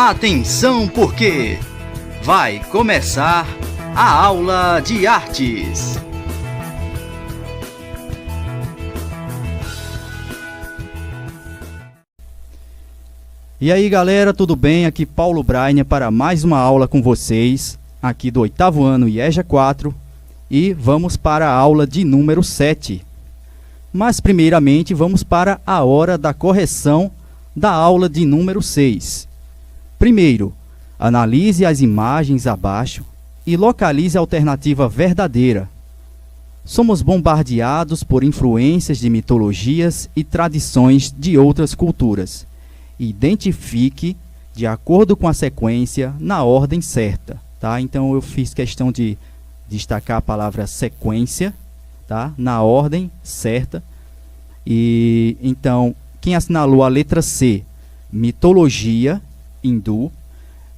Atenção, porque vai começar a aula de artes. E aí, galera, tudo bem? Aqui Paulo Brainer para mais uma aula com vocês, aqui do 8º ano IEJA 4, e vamos para a aula de número 7. Mas primeiramente vamos para a hora da correção da aula de número 6. Primeiro, analise as imagens abaixo e localize a alternativa verdadeira. Somos bombardeados por influências de mitologias e tradições de outras culturas. Identifique de acordo com a sequência na ordem certa, tá? Então eu fiz questão de destacar a palavra sequência, tá? Na ordem certa. E então, quem assinalou a letra C, mitologia hindu,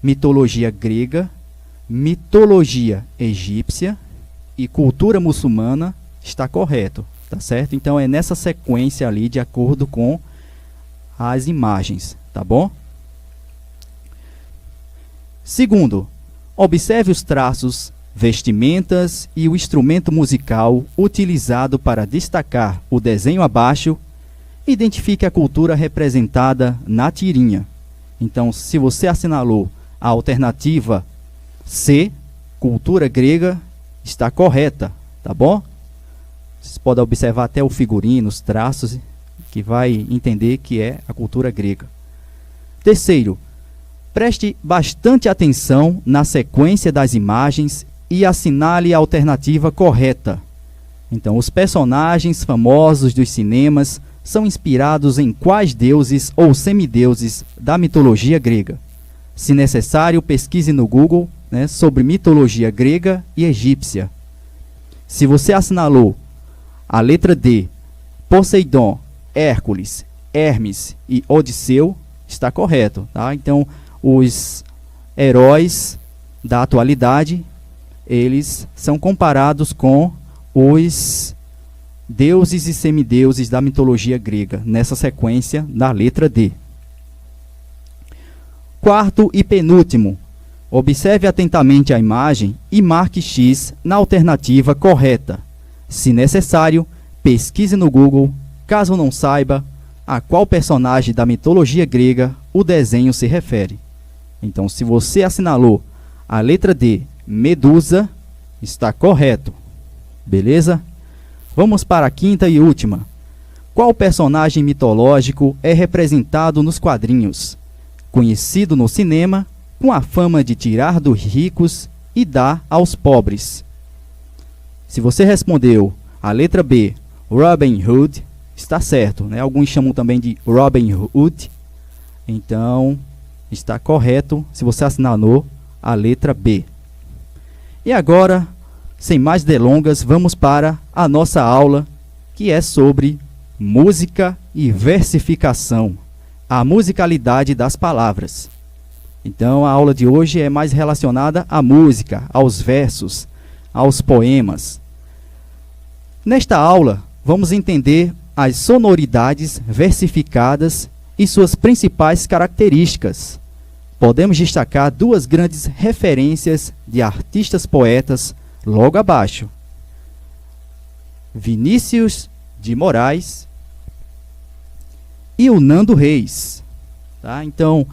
mitologia grega, mitologia egípcia e cultura muçulmana, está correto, tá certo? Então é nessa sequência ali, de acordo com as imagens, tá bom? Segundo, observe os traços, vestimentas e o instrumento musical utilizado para destacar o desenho abaixo. Identifique a cultura representada na tirinha. Então, se você assinalou a alternativa C, cultura grega, está correta, tá bom? Vocês podem observar até o figurino, os traços, que vai entender que é a cultura grega. Terceiro, preste bastante atenção na sequência das imagens e assinale a alternativa correta. Então, os personagens famosos dos cinemas são inspirados em quais deuses ou semideuses da mitologia grega? Se necessário, pesquise no Google, né, sobre mitologia grega e egípcia. Se você assinalou a letra D, Poseidon, Hércules, Hermes e Odisseu, está correto, tá? Então, os heróis da atualidade, eles são comparados com os deuses e semideuses da mitologia grega, nessa sequência da letra D. Quarto e penúltimo, observe atentamente a imagem e marque X na alternativa correta. Se necessário, pesquise no Google, caso não saiba a qual personagem da mitologia grega o desenho se refere. Então, se você assinalou a letra D, Medusa, está correto. Beleza? Vamos para a quinta e última. Qual personagem mitológico é representado nos quadrinhos, conhecido no cinema, com a fama de tirar dos ricos e dar aos pobres? Se você respondeu a letra B, Robin Hood, está certo, né? Alguns chamam também de Robin Hood. Então, está correto se você assinalou a letra B. E agora, sem mais delongas, vamos para a nossa aula, que é sobre música e versificação, a musicalidade das palavras. Então, a aula de hoje é mais relacionada à música, aos versos, aos poemas. Nesta aula, vamos entender as sonoridades versificadas e suas principais características. Podemos destacar duas grandes referências de artistas poetas logo abaixo: Vinícius de Moraes e o Nando Reis, tá? Então,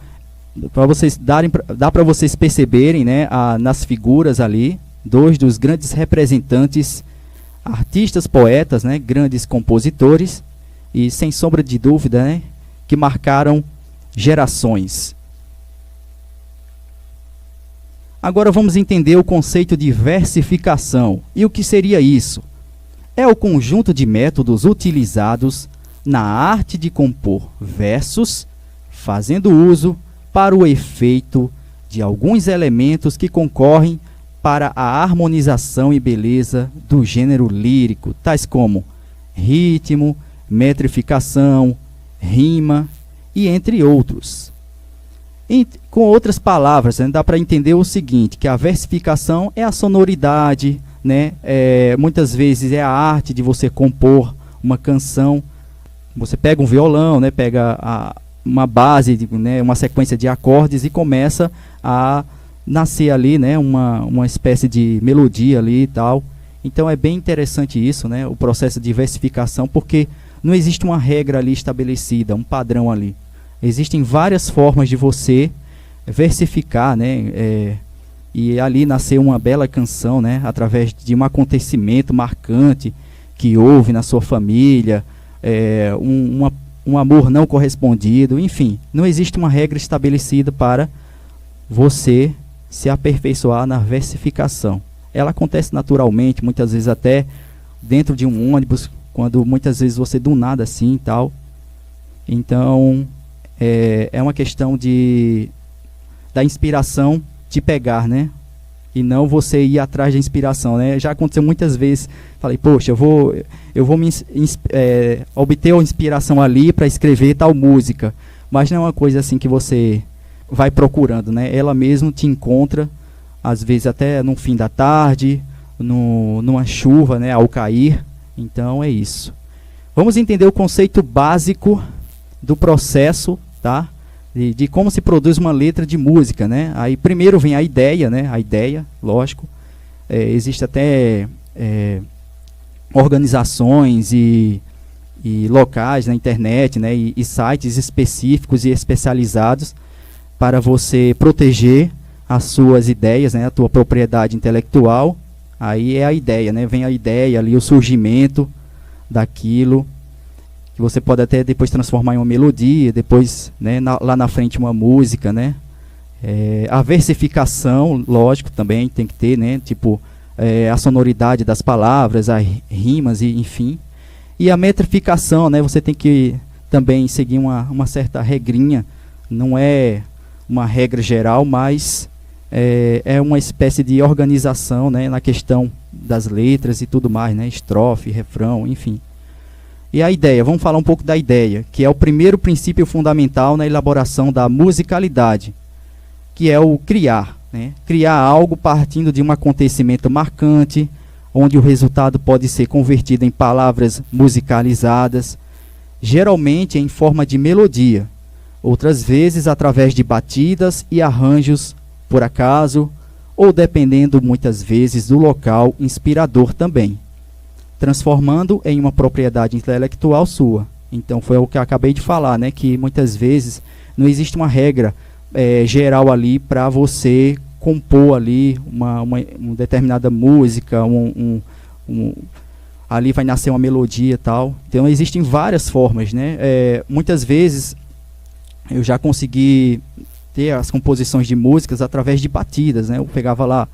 dá para vocês perceberem, né, nas figuras ali, dois dos grandes representantes, artistas poetas, né, grandes compositores e, sem sombra de dúvida, né, que marcaram gerações. Agora vamos entender o conceito de versificação. E o que seria isso? É o conjunto de métodos utilizados na arte de compor versos, fazendo uso para o efeito de alguns elementos que concorrem para a harmonização e beleza do gênero lírico, tais como ritmo, metrificação, rima e entre outros. Com outras palavras, né, dá para entender o seguinte, que a versificação é a sonoridade, né, muitas vezes é a arte de você compor uma canção. Você pega um violão, né, pega uma base, né, uma sequência de acordes e começa a nascer ali, né, uma espécie de melodia ali e tal. Então é bem interessante isso, né, o processo de versificação, porque não existe uma regra ali estabelecida, um padrão ali. Existem várias formas de você versificar, né, e ali nascer uma bela canção, né, através de um acontecimento marcante que houve na sua família, um amor não correspondido, enfim. Não existe uma regra estabelecida para você se aperfeiçoar na versificação. Ela acontece naturalmente, muitas vezes até dentro de um ônibus, quando muitas vezes você do nada assim e tal. Então, é uma questão da inspiração te pegar, né? E não você ir atrás da inspiração, né? Já aconteceu muitas vezes, falei, poxa, eu vou obter uma inspiração ali para escrever tal música, mas não é uma coisa assim que você vai procurando, né? Ela mesmo te encontra, às vezes até no fim da tarde, numa chuva, né, ao cair. Então é isso. Vamos entender o conceito básico do processo, tá? De como se produz uma letra de música, né? Aí primeiro vem a ideia, né? A ideia, lógico. Existe até organizações e locais na internet, né? E sites específicos e especializados para você proteger as suas ideias, né? A tua propriedade intelectual. Aí é a ideia, né? Vem a ideia ali, o surgimento daquilo, que você pode até depois transformar em uma melodia, depois, né, lá na frente uma música, né? A versificação, lógico, também tem que ter, né? Tipo, a sonoridade das palavras, as rimas, e enfim. E a metrificação, né? Você tem que também seguir uma certa regrinha. Não é uma regra geral, mas é uma espécie de organização, né? Na questão das letras e tudo mais, né? Estrofe, refrão, enfim. E a ideia, vamos falar um pouco da ideia, que é o primeiro princípio fundamental na elaboração da musicalidade, que é o criar, né? Criar algo partindo de um acontecimento marcante, onde o resultado pode ser convertido em palavras musicalizadas, geralmente em forma de melodia, outras vezes através de batidas e arranjos por acaso, ou dependendo muitas vezes do local inspirador também, transformando em uma propriedade intelectual sua. Então foi o que eu acabei de falar, né? Que muitas vezes não existe uma regra geral ali para você compor ali uma determinada música, ali vai nascer uma melodia e tal. Então existem várias formas, né? Muitas vezes eu já consegui ter as composições de músicas através de batidas, né? Eu pegava lá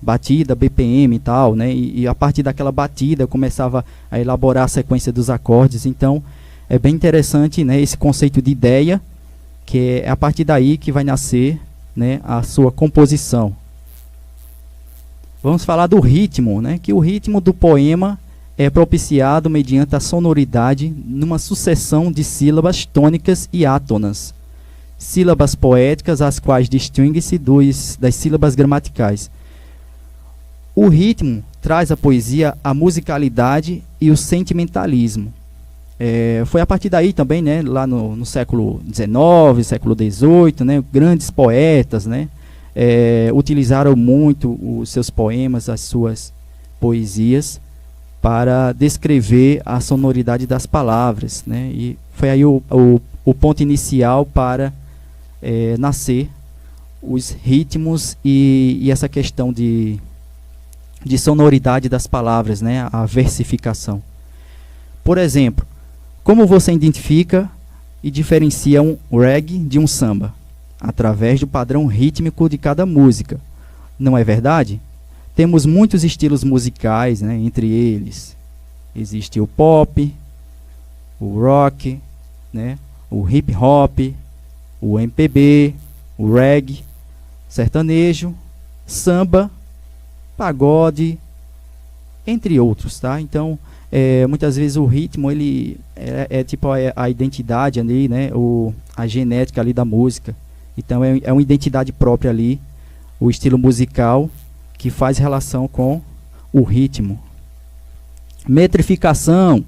batida, BPM e tal, né? E a partir daquela batida eu começava a elaborar a sequência dos acordes. Então é bem interessante, né, esse conceito de ideia, que é a partir daí que vai nascer, né, a sua composição. Vamos falar do ritmo, né? Que o ritmo do poema é propiciado mediante a sonoridade numa sucessão de sílabas tônicas e átonas, sílabas poéticas, as quais distinguem-se das sílabas gramaticais. O ritmo traz à poesia a musicalidade e o sentimentalismo. Foi a partir daí também, né, lá no século XIX, século XVIII, né, grandes poetas, né, utilizaram muito os seus poemas, as suas poesias, para descrever a sonoridade das palavras, né, e foi aí o ponto inicial para nascer os ritmos e essa questão de sonoridade das palavras, né? A versificação. Por exemplo, como você identifica e diferencia um reggae de um samba? Através do padrão rítmico de cada música. Não é verdade? Temos muitos estilos musicais, né? Entre eles existe o pop, o rock, né? O hip hop, o MPB, o reggae, sertanejo, samba, pagode, entre outros, tá? Então, muitas vezes o ritmo, ele tipo a identidade ali, né? A genética ali da música. Então, é uma identidade própria ali, o estilo musical, que faz relação com o ritmo. Metrificação.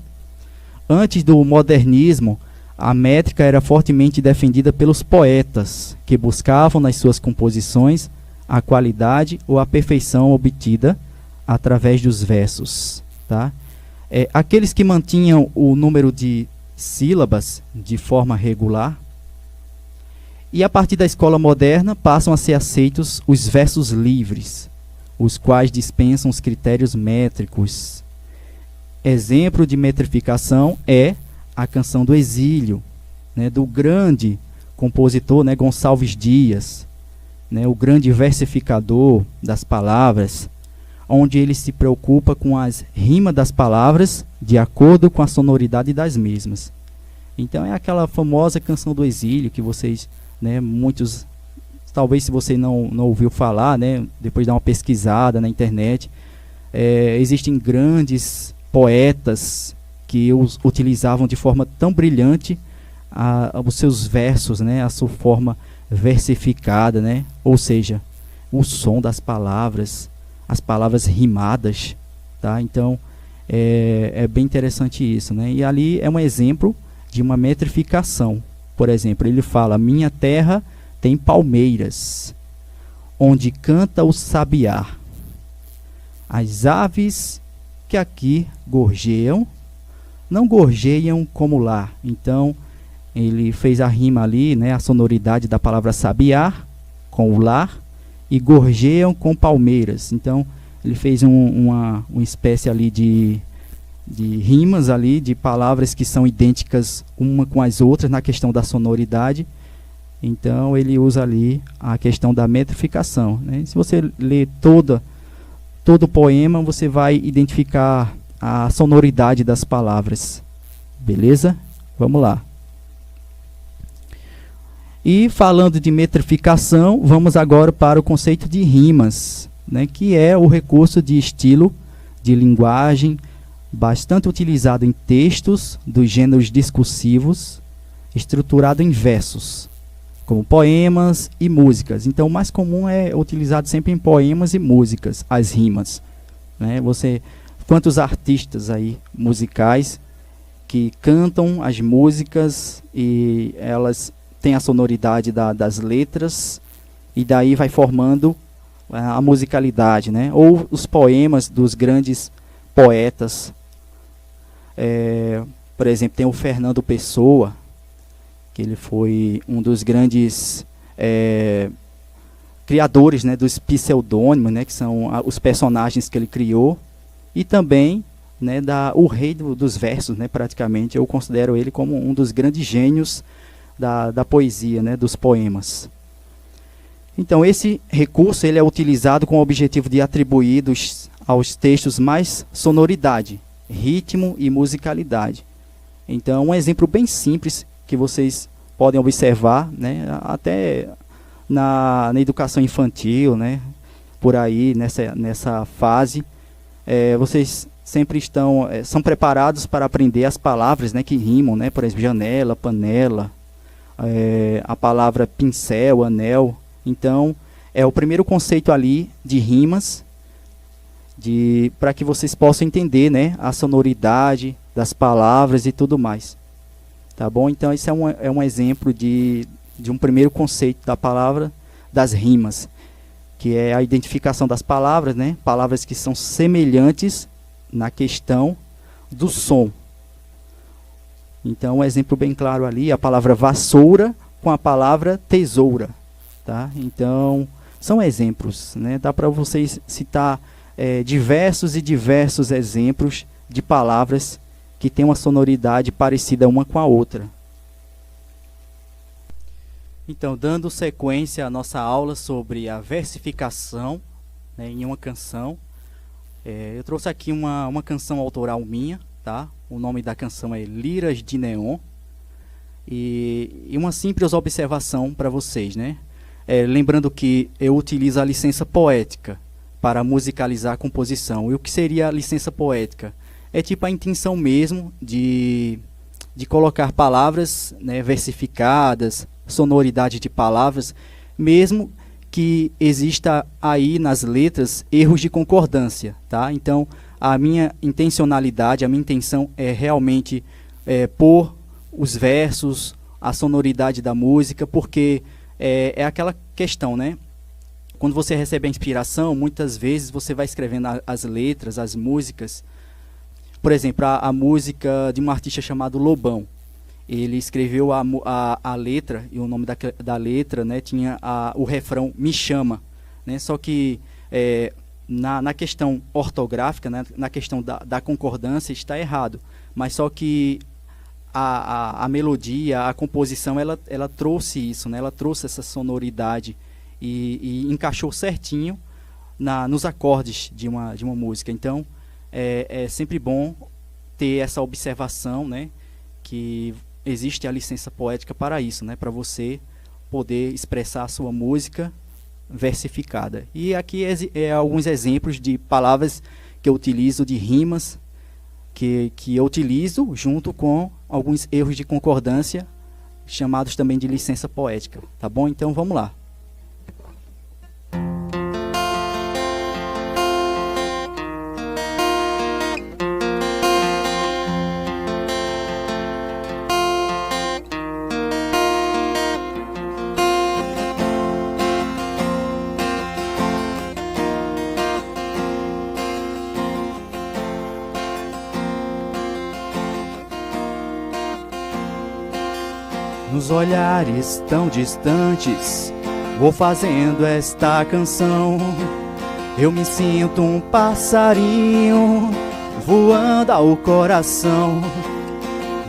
Antes do modernismo, A métrica era fortemente defendida pelos poetas, que buscavam nas suas composições a qualidade ou a perfeição obtida através dos versos. Tá? Aqueles que mantinham o número de sílabas de forma regular, e a partir da escola moderna passam a ser aceitos os versos livres, os quais dispensam os critérios métricos. Exemplo de metrificação é a Canção do Exílio, né, do grande compositor, né, Gonçalves Dias, né, o grande versificador das palavras, onde ele se preocupa com as rimas das palavras de acordo com a sonoridade das mesmas. Então é aquela famosa Canção do Exílio que vocês, né, muitos, talvez se você não ouviu falar, né, depois dá uma pesquisada na internet, existem grandes poetas que os utilizavam de forma tão brilhante os seus versos, né, a sua forma versificada, né, ou seja, o som das palavras, as palavras rimadas, tá? Então é bem interessante isso, né? E ali é um exemplo de uma metrificação. Por exemplo, ele fala: minha terra tem palmeiras, onde canta o sabiá, as aves que aqui gorjeiam não gorjeiam como lá. Então ele fez a rima ali, né, a sonoridade da palavra sabiá com o lar, e gorjeiam com palmeiras. Então ele fez uma espécie ali de rimas ali, de palavras que são idênticas uma com as outras na questão da sonoridade. Então ele usa ali a questão da metrificação, né? Se você ler todo o poema, você vai identificar a sonoridade das palavras. Beleza? Vamos lá. E falando de metrificação, vamos agora para o conceito de rimas, né, que é o recurso de estilo de linguagem bastante utilizado em textos dos gêneros discursivos, estruturado em versos, como poemas e músicas. Então, o mais comum é utilizado sempre em poemas e músicas, as rimas, né? Quantos artistas aí musicais que cantam as músicas e elas têm a sonoridade das letras, e daí vai formando a musicalidade, né? Ou os poemas dos grandes poetas. Por exemplo, tem o Fernando Pessoa, que ele foi um dos grandes criadores, né, dos pseudônimos, né, que são os personagens que ele criou, e também, né, o rei dos versos, né, praticamente. Eu considero ele como um dos grandes gênios da poesia, né, dos poemas. Então esse recurso ele é utilizado com o objetivo de atribuir aos textos mais sonoridade, ritmo e musicalidade. Então um exemplo bem simples que vocês podem observar, né, até na educação infantil, né, por aí nessa fase, vocês sempre são preparados para aprender as palavras, né, que rimam, né, por exemplo, janela, panela, a palavra pincel, anel. Então é o primeiro conceito ali de rimas, para que vocês possam entender, né, a sonoridade das palavras e tudo mais. Tá bom? Então esse é um exemplo de um primeiro conceito da palavra, das rimas, que é a identificação das palavras, né? Palavras que são semelhantes na questão do som. Então um exemplo bem claro ali, a palavra vassoura com a palavra tesoura. Tá? Então são exemplos, né? Dá para vocês citar diversos e diversos exemplos de palavras que têm uma sonoridade parecida uma com a outra. Então, dando sequência à nossa aula sobre a versificação, né, em uma canção, eu trouxe aqui uma canção autoral minha, tá? O nome da canção é Liras de Neon, e uma simples observação para vocês, né? Lembrando que eu utilizo a licença poética para musicalizar a composição. E o que seria a licença poética? É tipo a intenção mesmo de colocar palavras, né, versificadas, sonoridade de palavras, mesmo que exista aí nas letras erros de concordância, tá? Então a minha intencionalidade, a minha intenção é realmente pôr os versos, a sonoridade da música, porque é aquela questão, né? Quando você recebe a inspiração, muitas vezes você vai escrevendo as letras, as músicas. Por exemplo, a música de um artista chamado Lobão. Ele escreveu a letra, e o nome da letra, né, tinha o refrão Me Chama. Né? Só que na questão ortográfica, né, na questão da concordância, está errado. Mas só que a melodia, a composição, ela trouxe isso, né? Ela trouxe essa sonoridade e encaixou certinho nos acordes de uma música. Então, é sempre bom ter essa observação, né? Que existe a licença poética para isso, né? Para você poder expressar a sua música versificada. E aqui alguns exemplos de palavras que eu utilizo, de rimas, que eu utilizo junto com alguns erros de concordância, chamados também de licença poética. Tá bom? Então vamos lá. Nos olhares tão distantes, vou fazendo esta canção. Eu me sinto um passarinho voando ao coração.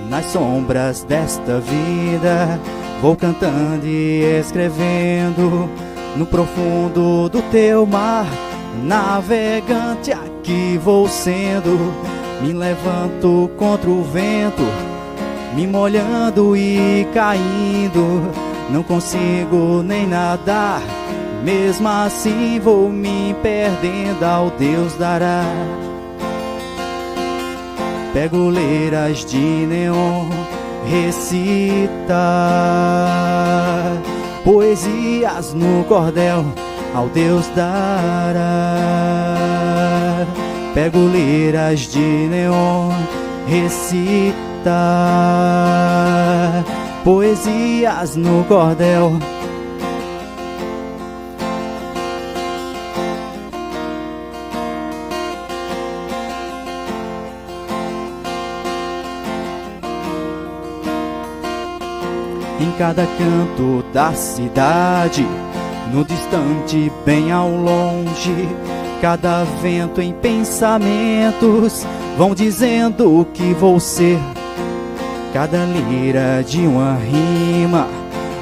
Nas sombras desta vida, vou cantando e escrevendo. No profundo do teu mar, navegante aqui vou sendo. Me levanto contra o vento, me molhando e caindo, não consigo nem nadar, mesmo assim vou me perdendo, ao Deus dará. Pego leiras de neon, recita poesias no cordel, ao Deus dará. Pego leiras de neon, recita poesias no cordel. Em cada canto da cidade, no distante bem ao longe, cada vento em pensamentos vão dizendo o que vou ser. Cada lira de uma rima,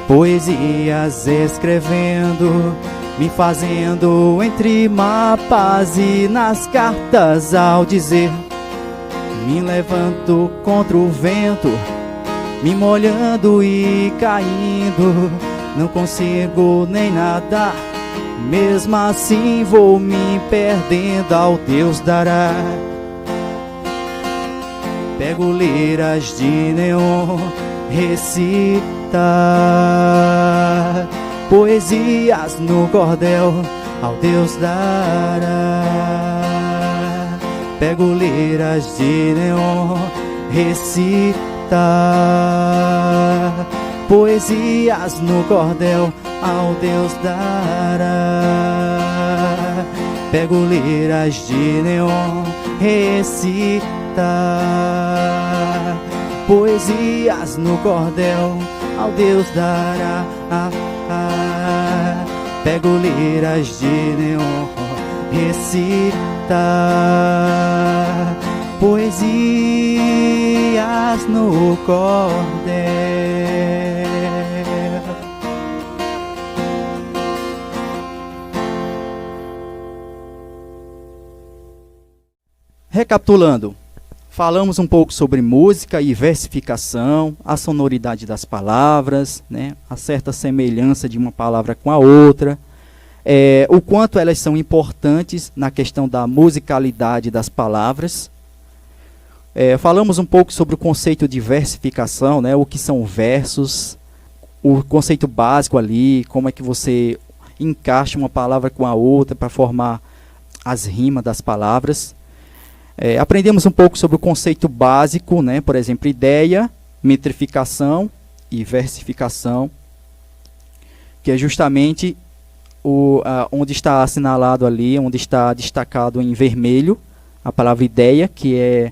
poesias escrevendo, me fazendo entre mapas e nas cartas ao dizer. Me levanto contra o vento, me molhando e caindo, não consigo nem nadar, mesmo assim vou me perdendo, ao Deus dará. Pego leiras de neon, recita poesias no cordel, ao Deus dará. Pego leiras de neon, recita poesias no cordel, ao Deus dará. Pego leiras de neon, recita poesias no cordel, ao Deus dará. Pego leiras de neon, recita poesias no cordel. Recapitulando, falamos um pouco sobre música e versificação, a sonoridade das palavras, né, a certa semelhança de uma palavra com a outra, o quanto elas são importantes na questão da musicalidade das palavras. Falamos um pouco sobre o conceito de versificação, né, o que são versos, o conceito básico ali, como é que você encaixa uma palavra com a outra para formar as rimas das palavras. Aprendemos um pouco sobre o conceito básico, né, por exemplo, ideia, metrificação e versificação, que é justamente onde está assinalado ali, onde está destacado em vermelho a palavra ideia, que é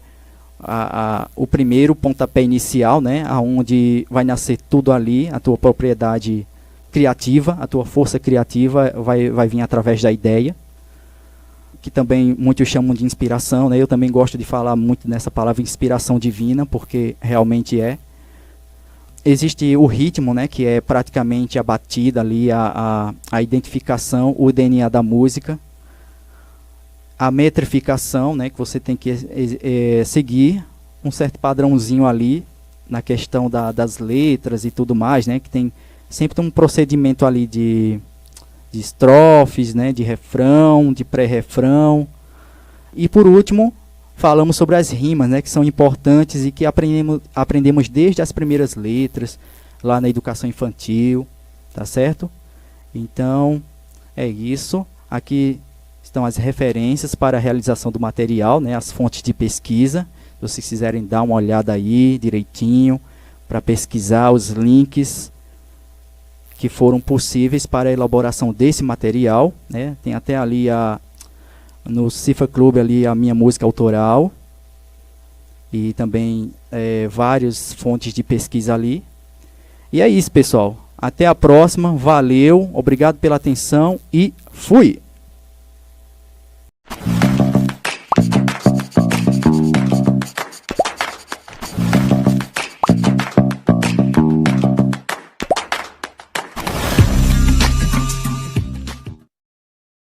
o primeiro pontapé inicial, né, aonde vai nascer tudo ali, a tua propriedade criativa, a tua força criativa vai vir através da ideia, que também muitos chamam de inspiração, né? Eu também gosto de falar muito nessa palavra inspiração divina, porque realmente é. Existe o ritmo, né, que é praticamente a batida ali, a identificação, o DNA da música. A metrificação, né, que você tem que seguir um certo padrãozinho ali na questão das letras e tudo mais, né, que tem sempre um procedimento ali de estrofes, né, de refrão, de pré-refrão. E por último, falamos sobre as rimas, né, que são importantes e que aprendemos desde as primeiras letras, lá na educação infantil, tá certo? Então, é isso. Aqui estão as referências para a realização do material, né, as fontes de pesquisa. Se vocês quiserem dar uma olhada aí direitinho, para pesquisar os links que foram possíveis para a elaboração desse material, né? Tem até ali no Cifra Club ali a minha música autoral e também várias fontes de pesquisa ali. E é isso, pessoal. Até a próxima. Valeu, obrigado pela atenção e fui!